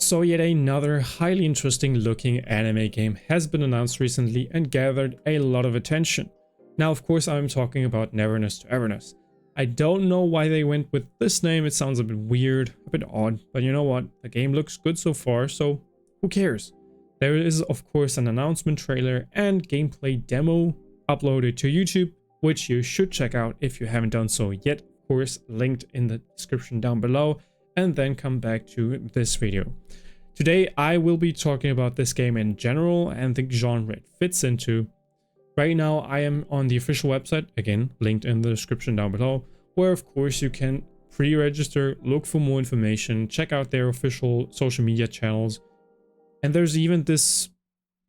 So yet another highly interesting looking anime game has been announced recently and gathered a lot of attention. Now of course I'm talking about Neverness to Everness. I don't know why they went with this name, it sounds a bit weird, a bit odd, but you know what, the game looks good so far, so who cares? There is of course an announcement trailer and gameplay demo uploaded to YouTube, which you should check out if you haven't done so yet, of course linked in the description down below, and then come back to this video. Today I will be talking about this game in general and the genre it fits into. Right now I am on the official website, again linked in the description down below, where of course you can pre-register, look for more information, check out their official social media channels, and there's even this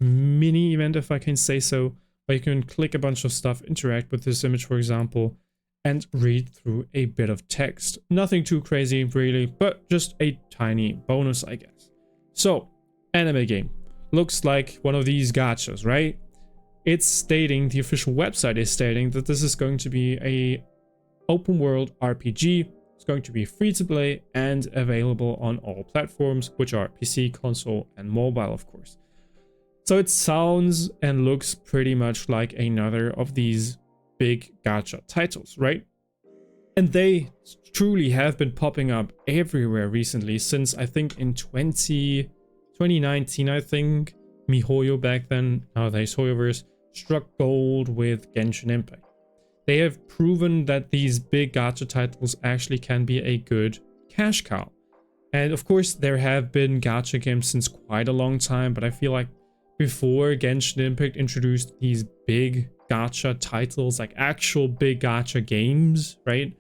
mini event, if I can say so, where you can click a bunch of stuff, interact with this image for example, and read through a bit of text. Nothing too crazy really, but just a tiny bonus I guess. So, anime game. Looks like one of these gachas, right? It's stating, the official website is stating that this is going to be a open world RPG. It's going to be free to play and available on all platforms, which are PC, console, and mobile of course. So it sounds and looks pretty much like another of these big gacha titles, right? And they truly have been popping up everywhere recently since I think in 2019 I think, MiHoYo back then, nowadays HoYoverse, struck gold with Genshin Impact. They have proven that these big gacha titles actually can be a good cash cow. And of course there have been gacha games since quite a long time, but I feel like before Genshin Impact introduced these big gacha titles, like actual big gacha games, right?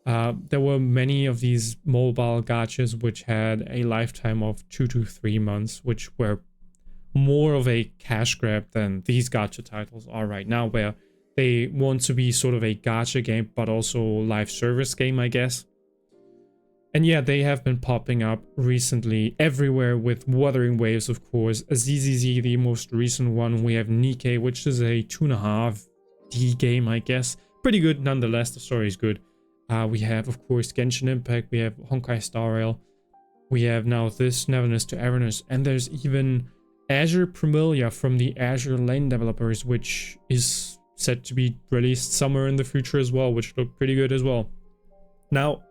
There were many of these mobile gachas which had a lifetime of 2 to 3 months, which were more of a cash grab than these gacha titles are right now, where they want to be sort of a gacha game but also live service game, I guess. And yeah, they have been popping up recently everywhere with Wuthering Waves, of course. ZZZ, the most recent one. We have Nikke, which is a 2.5D game, I guess. Pretty good nonetheless, the story is good. We have, of course, Genshin Impact. We have Honkai Star Rail. We have now this Neverness to Everness. And there's even Azure Premilia from the Azure Lane developers, which is set to be released somewhere in the future as well, which look pretty good as well. Now,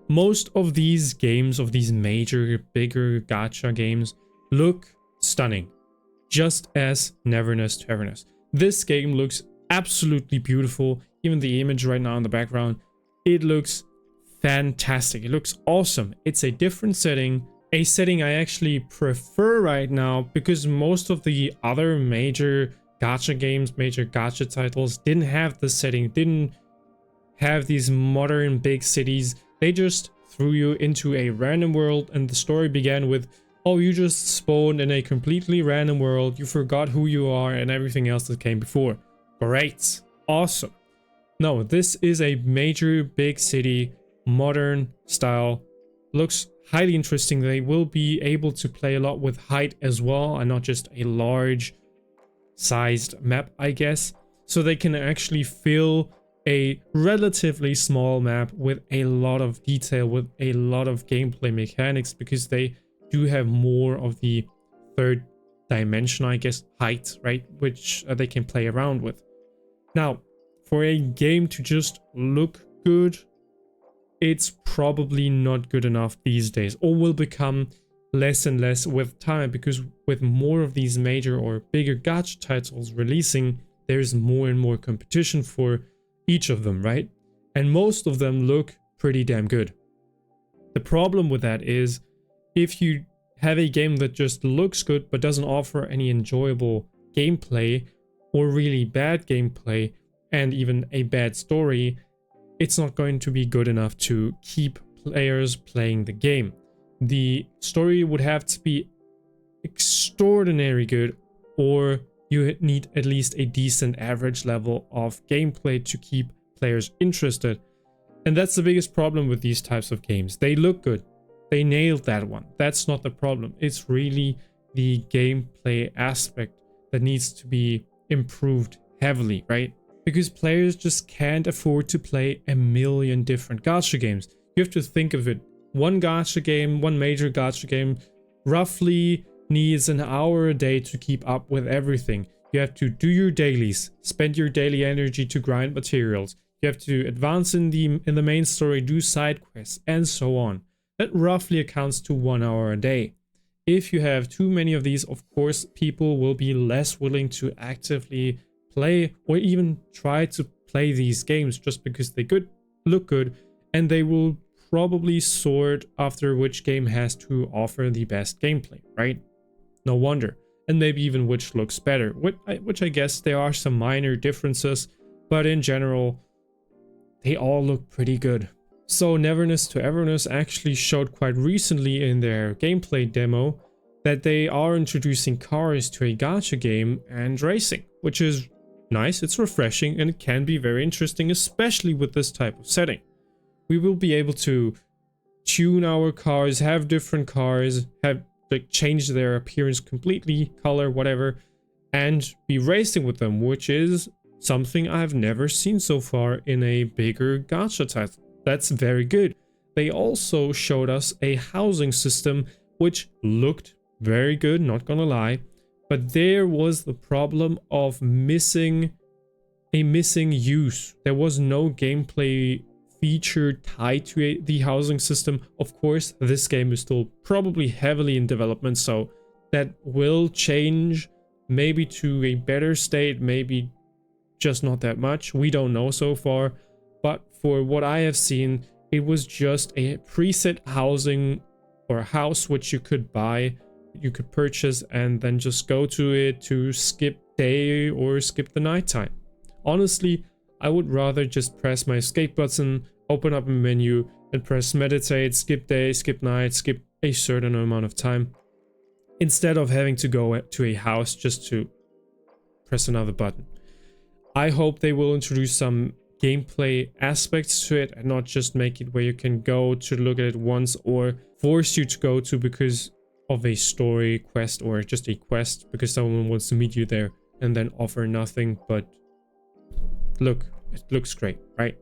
most of these games, of these major, bigger gacha games, look stunning, just as Neverness to Everness. This game looks absolutely beautiful. Even the image right now in the background, it looks fantastic. It looks awesome. It's a different setting, a setting I actually prefer right now, because most of the other major gacha games, major gacha titles didn't have this setting, didn't have these modern big cities. They just threw you into a random world, and the story began with, oh, you just spawned in a completely random world, you forgot who you are and everything else that came before. Great. Awesome. No, this is a major big city, modern style. Looks highly interesting. They will be able to play a lot with height as well, and not just a large sized map, I guess. So they can actually fill a relatively small map with a lot of detail, with a lot of gameplay mechanics, because they do have more of the third dimension, I guess, height, right, which they can play around with. Now, for a game to just look good, it's probably not good enough these days, or will become less and less with time, because with more of these major or bigger gacha titles releasing, there's more and more competition for each of them, right? And most of them look pretty damn good. The problem with that is, if you have a game that just looks good but doesn't offer any enjoyable gameplay, or really bad gameplay and even a bad story, it's not going to be good enough to keep players playing the game. The story would have to be extraordinarily good, or you need at least a decent average level of gameplay to keep players interested. And that's the biggest problem with these types of games. They look good. They nailed that one. That's not the problem. It's really the gameplay aspect that needs to be improved heavily, right? Because players just can't afford to play a million different gacha games. You have to think of it. One gacha game, one major gacha game roughly needs an hour a day to keep up with everything. You have to do your dailies, spend your daily energy to grind materials. You have to advance in the main story, do side quests, and so on. That roughly accounts to 1 hour a day. If you have too many of these, of course, people will be less willing to actively play or even try to play these games just because they look good, and they will probably sort after which game has to offer the best gameplay, right? No wonder. And maybe even which looks better, which I guess there are some minor differences, but in general, they all look pretty good. So Neverness to Everness actually showed quite recently in their gameplay demo that they are introducing cars to a gacha game and racing, which is nice, it's refreshing, and it can be very interesting, especially with this type of setting. We will be able to tune our cars, have different cars, have like change their appearance completely, color, whatever, and be racing with them, which is something I've never seen so far in a bigger gacha title. That's very good. They also showed us a housing system which looked very good, not gonna lie, but there was the problem of missing use. There was no gameplay feature tied to the housing system. Of course, this game is still probably heavily in development, so that will change, maybe to a better state, maybe just not that much. We don't know so far, but for what I have seen, it was just a preset housing or house which you could buy, you could purchase, and then just go to it to skip day or skip the nighttime. Honestly, I would rather just press my escape button, open up a menu, and press meditate, skip day, skip night, skip a certain amount of time, instead of having to go to a house just to press another button. I hope they will introduce some gameplay aspects to it and not just make it where you can go to look at it once or force you to go to because of a story quest or just a quest because someone wants to meet you there and then offer nothing but look, it looks great, right?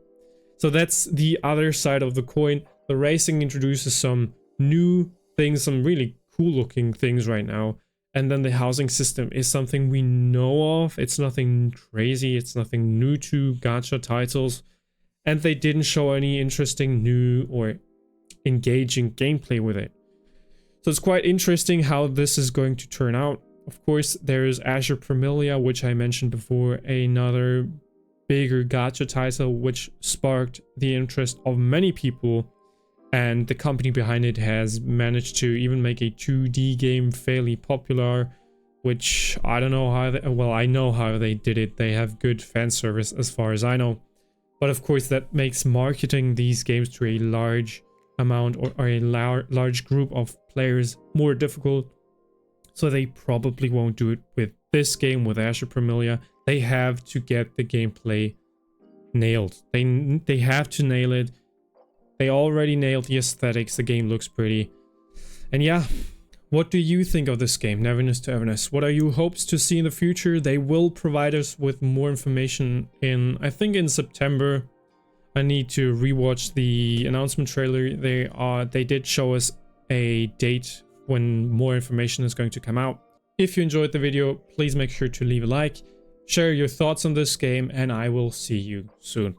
So that's the other side of the coin. The racing introduces some new things, some really cool looking things right now. And then the housing system is something we know of. It's nothing crazy. It's nothing new to gacha titles. And they didn't show any interesting new or engaging gameplay with it. So it's quite interesting how this is going to turn out. Of course, there's Azure Familia, which I mentioned before, another bigger gacha title which sparked the interest of many people. And the company behind it has managed to even make a 2D game fairly popular, which I don't know how well, I know how they did it. They have good fan service as far as I know. But of course that makes marketing these games to a large amount or a large group of players more difficult. So they probably won't do it with this game, with Azure Familia. They have to get the gameplay nailed. They have to nail it. They already nailed the aesthetics, the game looks pretty. And yeah, what do you think of this game, Neverness to Everness? What are your hopes to see in the future? They will provide us with more information I think in September. I need to rewatch the announcement trailer. They did show us a date when more information is going to come out. If you enjoyed the video, please make sure to leave a like, share your thoughts on this game, and I will see you soon.